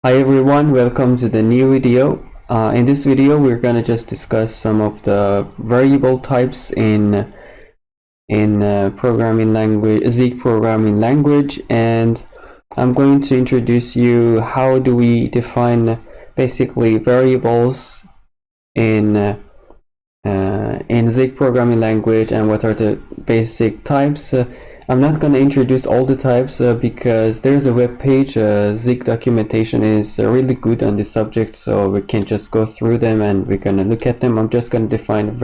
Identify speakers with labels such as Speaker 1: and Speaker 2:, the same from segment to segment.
Speaker 1: Hi everyone, welcome to the new video. In this video we're going to just discuss some of the variable types in programming language, Zeek programming language, and I'm going to introduce you how do we define basically variables in Zeek programming language and what are the basic types. I'm not going to introduce all the types because there's a web page. Zeek documentation is really good on this subject, so we can just go through them and we're going to look at them. I'm just going to define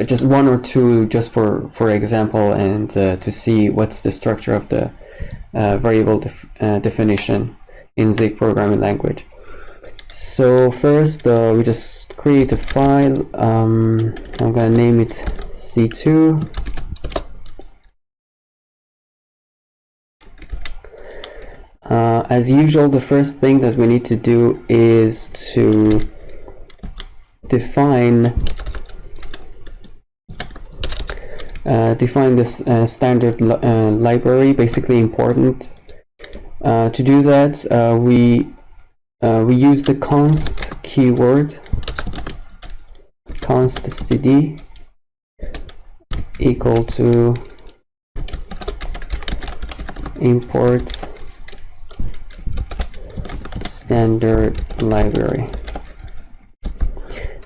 Speaker 1: just one or two just for example, and to see what's the structure of the variable definition in Zeek programming language. So first we just create a file. I'm gonna name it C2. As usual, the first thing that we need to do is to define this standard library, basically important. To do that, we use the const keyword, const std equal to import standard library.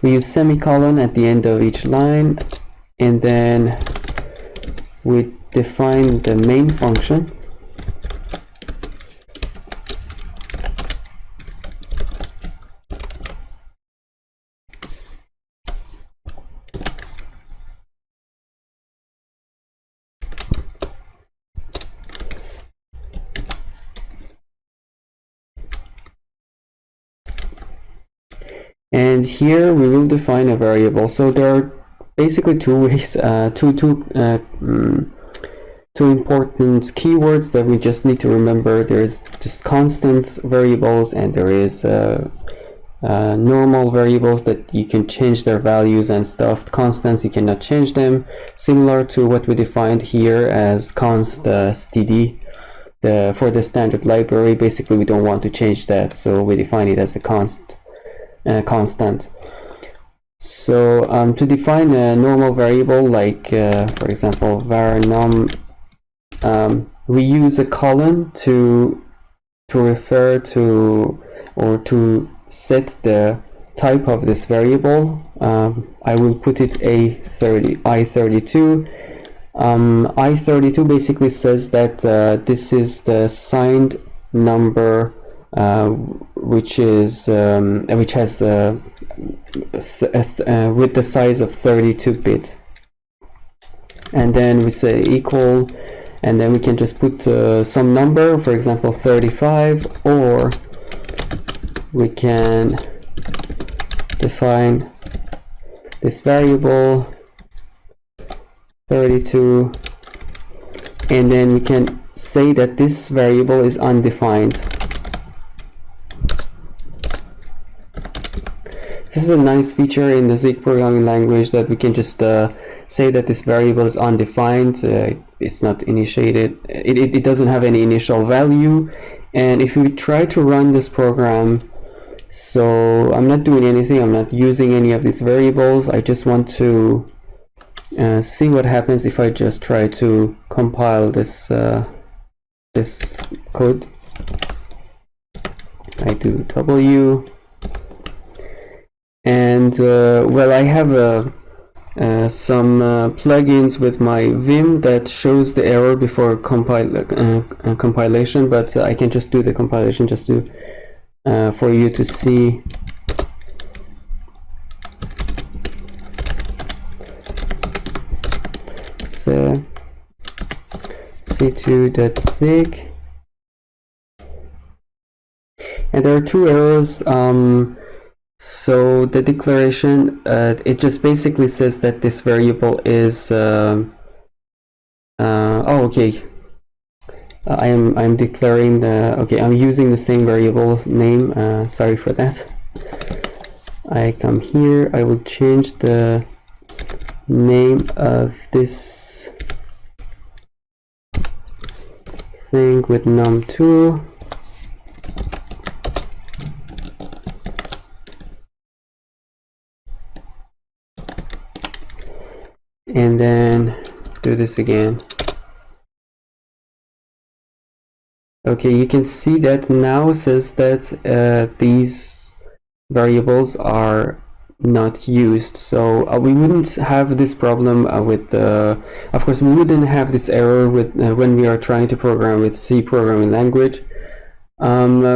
Speaker 1: We use semicolon at the end of each line, and then we define the main function. And here we will define a variable. So there are basically two ways, two important keywords that we just need to remember. There is just constant variables, and there is normal variables that you can change their values and stuff. Constants, you cannot change them, similar to what we defined here as const std. For the standard library, basically we don't want to change that, so we define it as a constant. So to define a normal variable, like for example var num, we use a colon to refer to or to set the type of this variable. I will put it i32. I32 basically says that this is the signed number which has with the size of 32-bit, and then we say equal, and then we can just put some number, for example 35, or we can define this variable 32, and then we can say that this variable is undefined. This is a nice feature in the Zeek programming language, that we can just say that this variable is undefined. It's not initiated. It doesn't have any initial value. And if we try to run this program, so I'm not doing anything. I'm not using any of these variables. I just want to see what happens if I just try to compile this this code. I do W. And well, I have some plugins with my Vim that shows the error before compilation, but I can just do the compilation just to for you to see. So c2.zig, and there are two errors. So the declaration, it just basically says that this variable is oh, okay, I'm declaring okay, I'm using the same variable name. Sorry for that. I come here, I will change the name of this thing with num2, and then do this again. Okay, you can see that now says that these variables are not used, so we wouldn't have this problem with of course we wouldn't have this error with when we are trying to program with C programming language,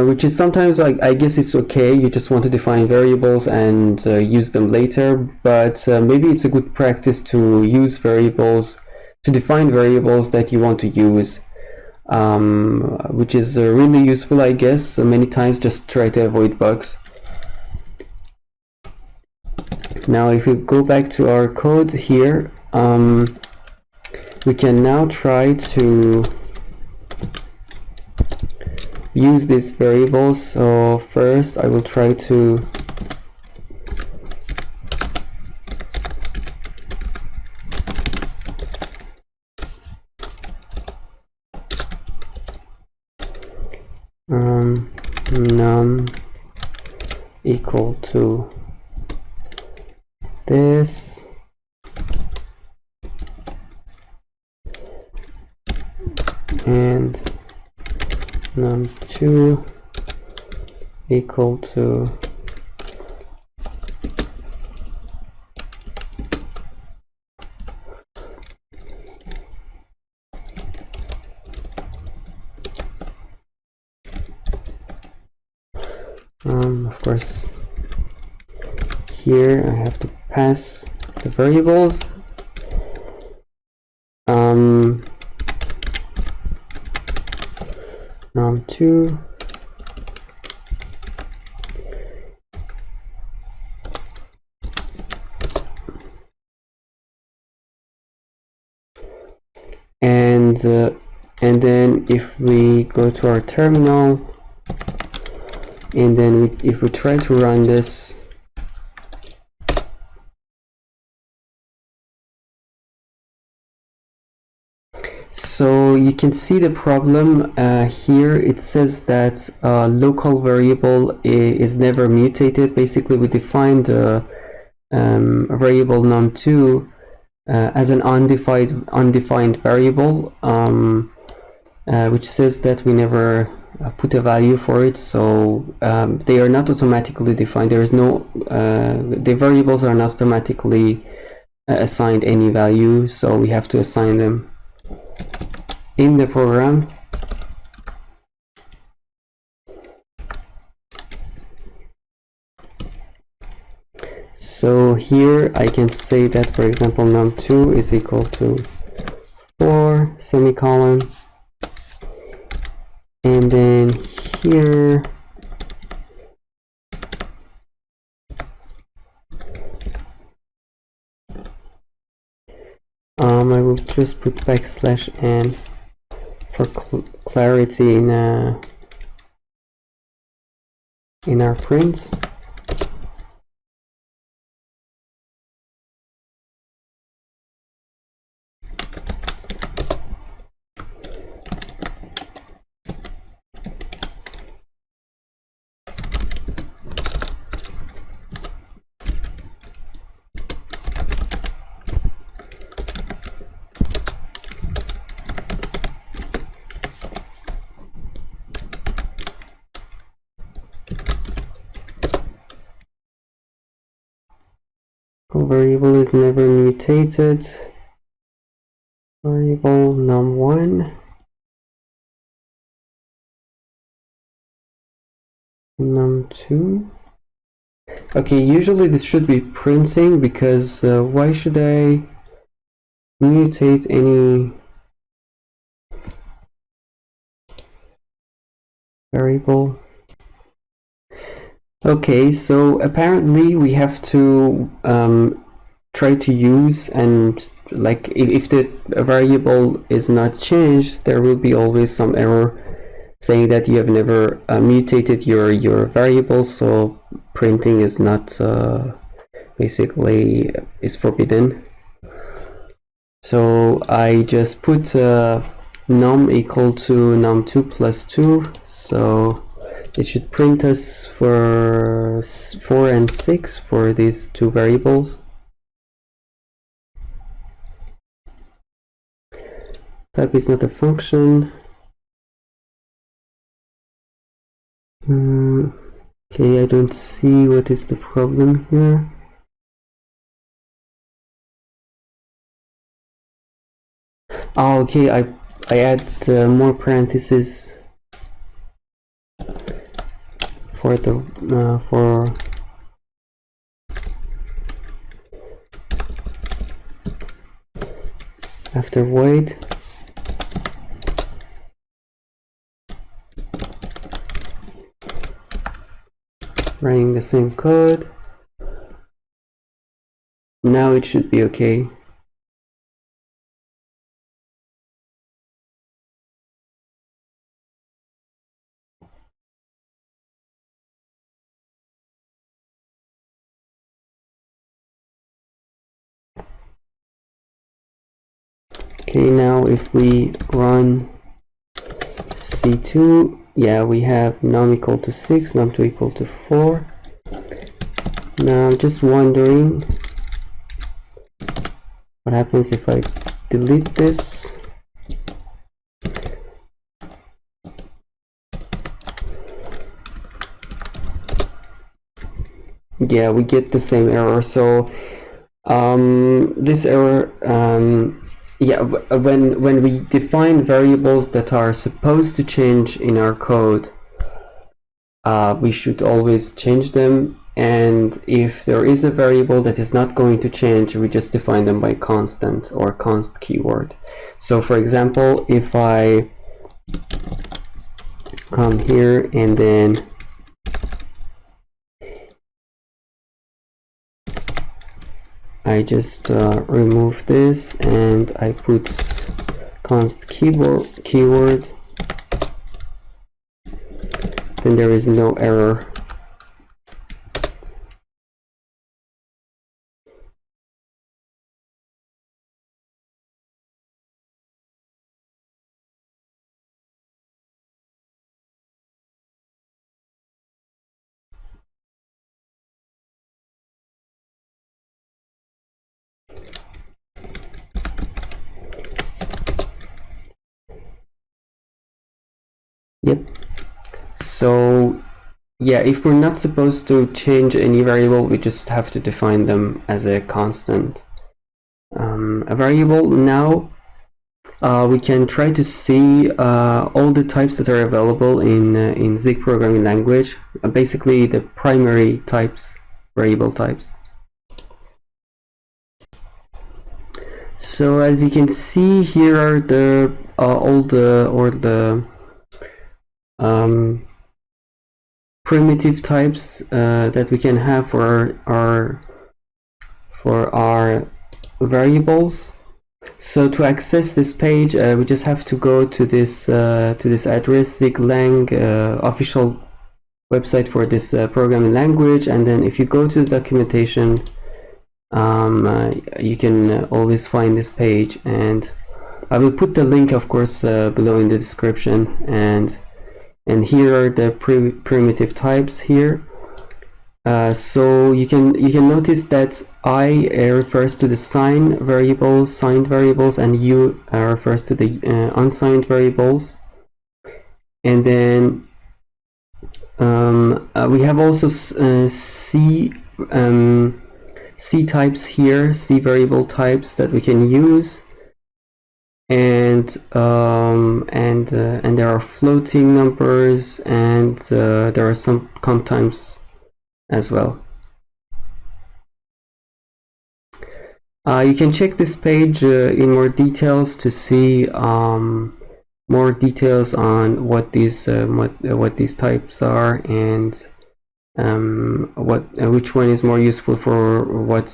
Speaker 1: which is sometimes, like, I guess it's okay, you just want to define variables and use them later, but maybe it's a good practice to use variables, to define variables that you want to use, which is really useful, I guess. Many times just try to avoid bugs. Now if we go back to our code here, we can now try to use these variables. So first I will try to num equal to this, and num2 equal to of course here I have to pass the variables. Num2 and then if we go to our terminal and then if we try to run this, so you can see the problem here. It says that local variable is never mutated. Basically we defined a variable num2 as an undefined variable, which says that we never put a value for it, so they are not automatically defined. There is no the variables are not automatically assigned any value, so we have to assign them in the program. So here I can say that, for example, num2 is equal to 4 semicolon, and then here I will just put \n for clarity in our print. Variable is never mutated. Variable num1, num2. Okay, usually this should be printing, because why should I mutate any variable? Okay, so apparently we have to try to use, and like if the variable is not changed, there will be always some error saying that you have never mutated your variable, so printing is not basically is forbidden. So I just put num equal to num2 plus 2, so it should print us for 4 and 6 for these two variables. Type is not a function. Okay, I don't see what is the problem here. Oh, okay, I add more parentheses for the for after void. Running the same code. Now it should be okay. Okay, now if we run C2, yeah, we have num equal to 6, num2 equal to 4. Now I'm just wondering what happens if I delete this. Yeah, we get the same error. So this error, yeah, when we define variables that are supposed to change in our code, we should always change them. And if there is a variable that is not going to change, we just define them by constant or const keyword. So for example, if I come here and then I just remove this and I put const keyword, then there is no error. Yep. So yeah, if we're not supposed to change any variable, we just have to define them as a constant. A variable. Now we can try to see all the types that are available in Zig programming language. Basically the primary types, variable types. So as you can see, here are the all the primitive types that we can have for our variables. So to access this page, we just have to go to this address, Ziglang official website for this programming language, and then if you go to the documentation, you can always find this page, and I will put the link, of course, below in the description. And here are the primitive types here. So you can notice that I refers to the signed variables, and U refers to the unsigned variables. And then we have also C types here, C variable types that we can use. And there are floating numbers, and there are some comp times as well. You can check this page in more details to see more details on what these types are, and which one is more useful for what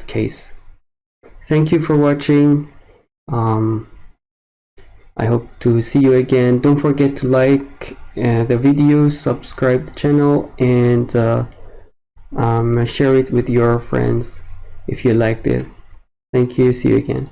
Speaker 1: case. Thank you for watching. I hope to see you again. Don't forget to like the video, subscribe the channel, and share it with your friends if you liked it. Thank you. See you again.